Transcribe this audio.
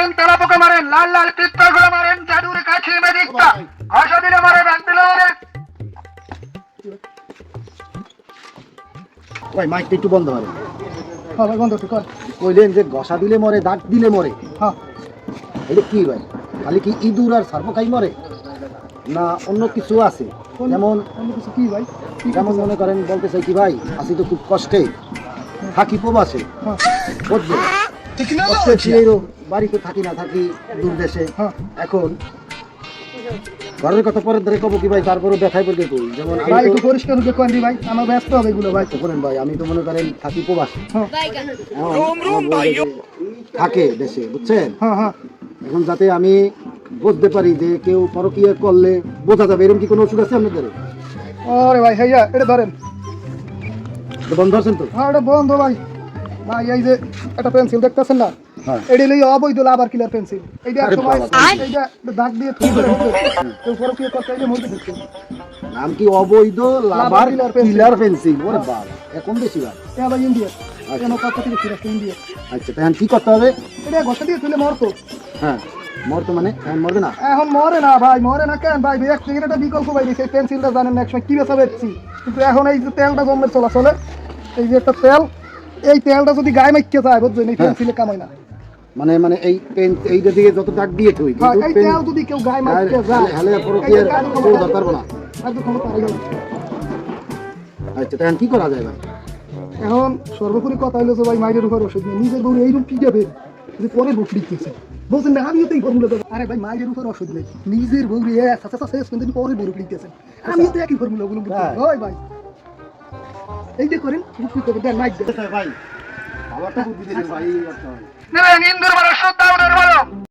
মারেন, তেলাপোকা মারেন, লাল লাল পিত্তগুলো মারেন, জাদুর কাঠি ম্যাজিকটা ঘষা দিলে মারে, ব্যাগ দিলে মারে। ভাই মাইকটা একটু বন্ধ করে। হ্যাঁ ভাই বন্ধ একটু কর। কইলেন যে ঘষা দিলে মরে, দাগ দিলে মরে, হ্যাঁ এটা কি ভাই? খালি কি ইঁদুর আর সার্পকাই মরে, না অন্য কিছু আছে? যেমন অন্য কিছু কি ভাই? যেমন মনে করেন বলতে চাই কি ভাই, আছি তো খুব কষ্টে, থাকি প্রবাসে, হ্যাঁ বুঝলেন? ঠিক না কষ্টে ছিলেও বাড়িতে থাকি না থাকি দূর দেশে। হ্যাঁ এখন ঘরের কথা পরে ধরে কব কি ভাই, তারপরে দেখাই পড়বে কই। যেমন আমি ভাই তো একটু পরিষ্কার করে কোন দি ভাই, আমার ব্যস্ত হবে এগুলো ভাই। করেন ভাই, আমি তো মনে করেন থাকি প্রবাসে, হ্যাঁ এখন আমার বলতে যে থাকে দেশে, বুঝছেন? হ্যাঁ হ্যাঁ এখন যাতে আমি বুঝতে পারি যে কেউ পরকীয়া করলে বোঝা যাবে, এরকম কি কোনো ওষুধ আছে আপনাদের? ওরে ভাই হইয়া এটা ধরেন। এটা বন্ধ আছেন তো? হ্যাঁ এটা বন্ধ ভাই। ভাই এই যে একটা পেন্সিল দেখতেছেন না, হ্যাঁ। এটা লই অবৈধ লাভার কিলার পেন্সিল। এইটা আরে সময় বাবা। এইটা দাগ দিয়ে ঠিক করে দিতে তো পরে কি করতে এইটা মধ্যে ঢুকছে। নাম কি অবৈধ লাভার কিলার পেন্সিল। কিলার পেন্সিল? ওরে বাবা, এখন বেশি ভাই। এটা ভাই ইন্ডিয়া, এটা নৌকা থেকে ফিরে আসছে ইন্ডিয়া। আচ্ছা তাহলে কি করতে হবে? এটা ঘষা দিয়ে তুলে মরতো। হ্যাঁ, মরতো মানে এখন মরবে না? এখন মরে না ভাই, মরে না কেন ভাই? এক থেকে একটা বিকল্প ভাই দিয়েছে, পেন্সিলটা জানেন না একসময় কি বেচা বেচছি, কিন্তু এখন এই যে তেলটা জমের চলাচলে, এই যে একটা তেল, এই তেলটা যদি গায়ে মাইকে যায় বুঝছেন, এই পেন্সিলে কামাই না। মানে মানে এই পেন এইটা দিকে যত দাগ দিয়ে থই, হ্যাঁ, কিন্তু এই পেন তেল যদি কেউ গায়ে মাইকে যায়, হালে পরকীয়া কেউ ধরতে পারবো না। একদম ক্ষমতা হারিয়ে গেল। আচ্ছা তাহলে কি করা যায় ভাই? এখন সর্বোপরি কথা হলো যে ভাই মায়ের উপর ওষুধ নেই, নিজের বউ এইরকম কি যাবে যে পরে বুক লিখতেছে বলছেন না, আমিও তো এই ফর্মুলা দেবো। আরে ভাই মায়ের উপর ওষুধ নেই, নিজের বউ শেষ কিন্তু পরে বুক লিখতেছেন, আমিও তো একই ফর্মুলা গুলো ওই ভাই এই যে করেন বুক লিখতে দেন মাইক দেন ভাই আমারটা বুদ্ধি দিলেন ভাই। নেবেন ইন্দুর মারে, সুদ্ধা উদের মারে।